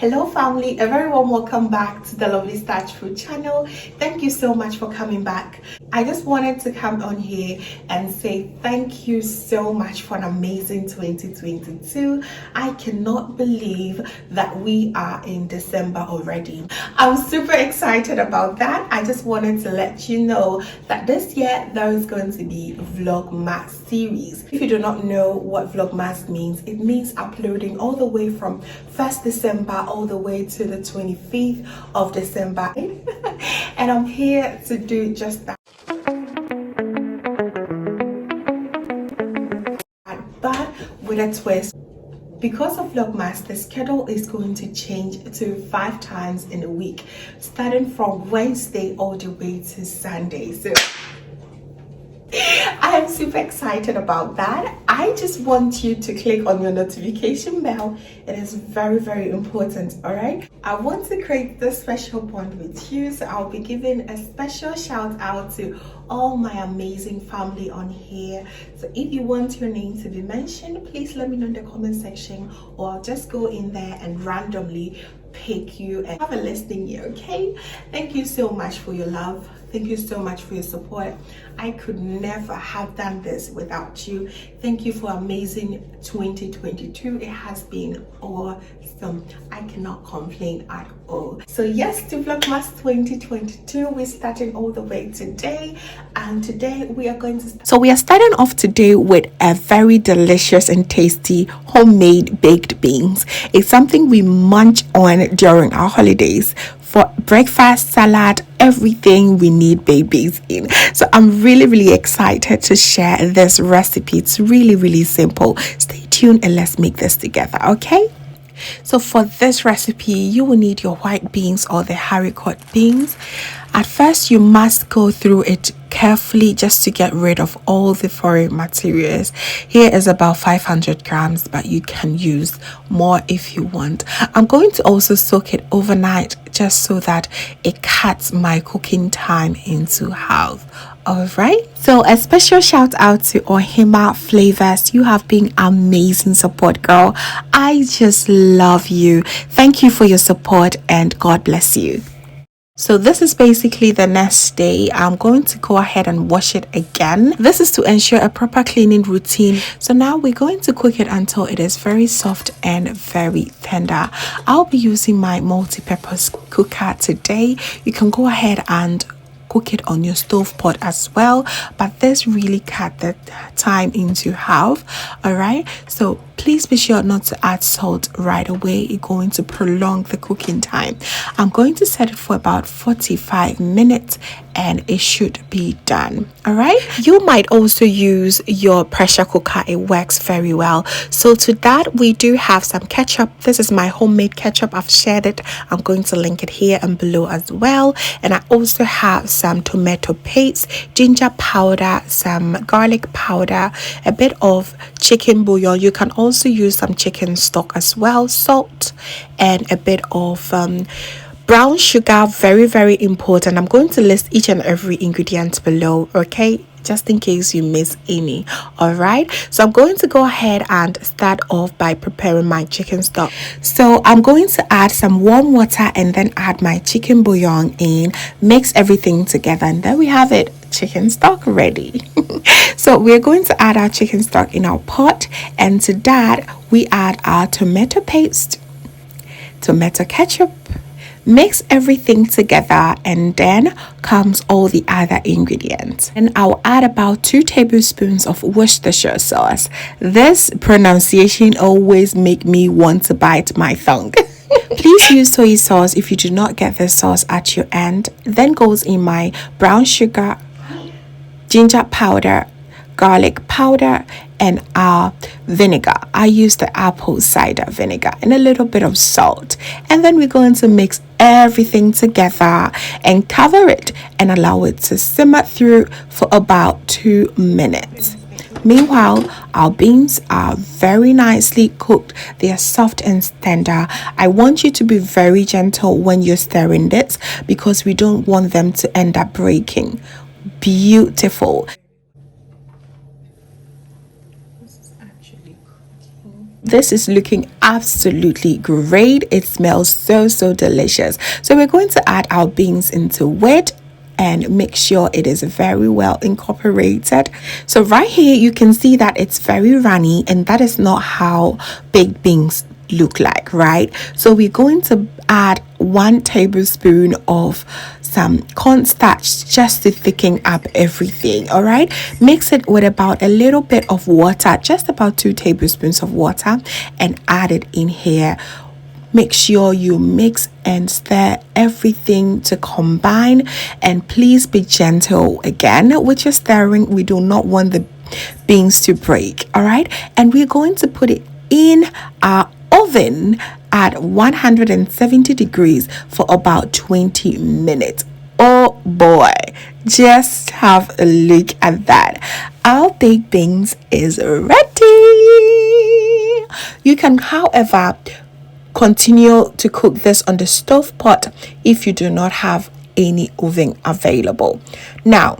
Hello family, a very warm welcome back to the lovely Starch Food channel. Thank you so much for coming back. I just wanted to come on here and say thank you so much for an amazing 2022. I cannot believe that we are in December already. I'm super excited about that. I just wanted to let you know that this year there is going to be a Vlogmas series. If you do not know what Vlogmas means, it means uploading all the way from 1st December all the way to the 25th of December. And I'm here to do just that. But with a twist. Because of Vlogmas, the schedule is going to change to 5 times in a week, starting from Wednesday all the way to Sunday. So I am super excited about that. I just want you to click on your notification bell. It is very, very important, all right? I want to create this special bond with you, so I'll be giving a special shout out to all my amazing family on here. So if you want your name to be mentioned, please let me know in the comment section, or I'll just go in there and randomly pick you and have a listing here, okay? Thank you so much for your love. Thank you so much for your support. I could never have done this without you. Thank you for amazing 2022. It has been awesome. I cannot complain at all. So yes, to Vlogmas 2022, we're starting all the way today. And today we are going to we are starting off today with a very delicious and tasty homemade baked beans. It's something we munch on during our holidays. For breakfast, salad, everything we need babies in. So I'm really excited to share this recipe. It's really simple. Stay tuned and let's make this together, okay? So for this recipe, you will need your white beans or the haricot beans. At first, you must go through it carefully just to get rid of all the foreign materials. Here is about 500 grams, but you can use more if you want. I'm going to also soak it overnight just so that it cuts my cooking time into half. All right, so a special shout out to Ohima Flavors. You have been amazing support, girl. I just love you. Thank you for your support and God bless you. So this is basically the next day. I'm going to go ahead and wash it again. This is to ensure a proper cleaning routine. So now we're going to cook it until it is very soft and very tender. I'll be using my multi-purpose cooker today. You can go ahead and cook it on your stove pot as well, but this really cut the time into half. All right, so please be sure not to add salt right away. It's going to prolong the cooking time. I'm going to set it for about 45 minutes and it should be done. All right, you might also use your pressure cooker. It works very well. So to that, we do have some ketchup. This is my homemade ketchup. I've shared it. I'm going to link it here and below as well. And I also have some tomato paste, ginger powder, some garlic powder, a bit of chicken bouillon. You can also use some chicken stock as well, salt, and a bit of brown sugar. Very important. I'm going to list each and every ingredient below, okay, just in case you miss any. All right, so I'm going to go ahead and start off by preparing my chicken stock. So I'm going to add some warm water and then add my chicken bouillon in, mix everything together, and there we have it, chicken stock ready. So we're going to add our chicken stock in our pot, and to that we add our tomato paste, tomato ketchup, mix everything together, and then comes all the other ingredients. And I'll add about 2 tablespoons of Worcestershire sauce. This pronunciation always make me want to bite my tongue. Please use soy sauce if you do not get the sauce at your end. Then goes in my brown sugar, ginger powder, garlic powder, and our vinegar. I use the apple cider vinegar and a little bit of salt. And then we're going to mix everything together and cover it and allow it to simmer through for about 2 minutes. Meanwhile, our beans are very nicely cooked. They are soft and tender. I want you to be very gentle when you're stirring this because we don't want them to end up breaking. Beautiful. This is actually cooking. This is looking absolutely great. It smells so delicious. So we're going to add our beans into it and make sure it is very well incorporated. So right here you can see that it's very runny, and that is not how baked beans look like, right? So we're going to add 1 tablespoon of some cornstarch just to thicken up everything. All right, mix it with about a little bit of water, just about 2 tablespoons of water, and add it in here. Make sure you mix and stir everything to combine, and please be gentle again with your stirring. We do not want the beans to break. All right, and we're going to put it in our oven at 170 degrees for about 20 minutes. Oh boy, just have a look at that. Our baked beans is ready. You can, however, continue to cook this on the stove pot if you do not have any oven available. Now,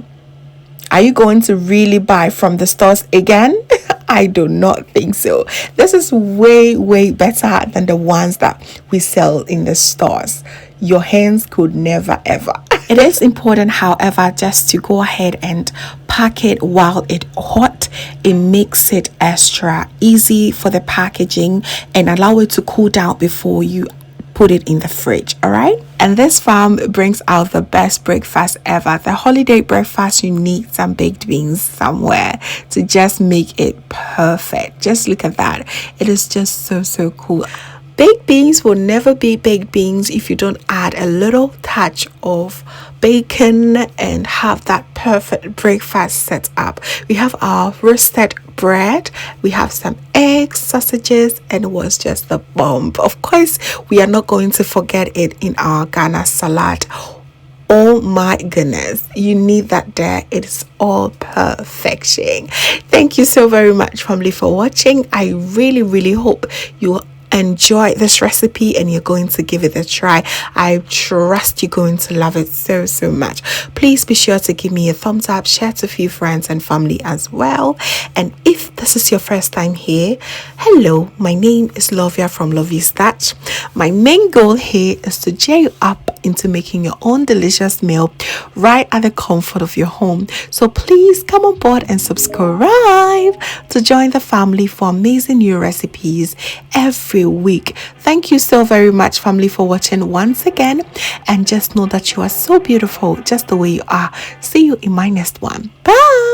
are you going to really buy from the stores again? I do not think so. This is way better than the ones that we sell in the stores. Your hands could never ever. It is important, however, just to go ahead and pack it while it's hot. It makes it extra easy for the packaging and allow it to cool down before you put it in the fridge. All right, and this farm brings out the best breakfast ever. The holiday breakfast, you need some baked beans somewhere to just make it perfect. Just look at that. It is just so cool. Baked beans will never be baked beans if you don't add a little touch of bacon and have that perfect breakfast set up. We have our roasted bread, we have some eggs, sausages, and it was just the bomb. Of course, we are not going to forget it in our Ghana salad. Oh my goodness, you need that there. It's all perfection. Thank you so very much, family, for watching. I really hope you enjoy this recipe and you're going to give it a try. I trust you're going to love it so much. Please be sure to give me a thumbs up, share to a few friends and family as well. And if this is your first time here, hello, my name is Lovia from Lovey's Touch. My main goal here is to cheer you up into making your own delicious meal right at the comfort of your home. So please come on board and subscribe to join the family for amazing new recipes every week. Thank you so very much, family, for watching once again, and just know that you are so beautiful just the way you are. See you in my next one. Bye.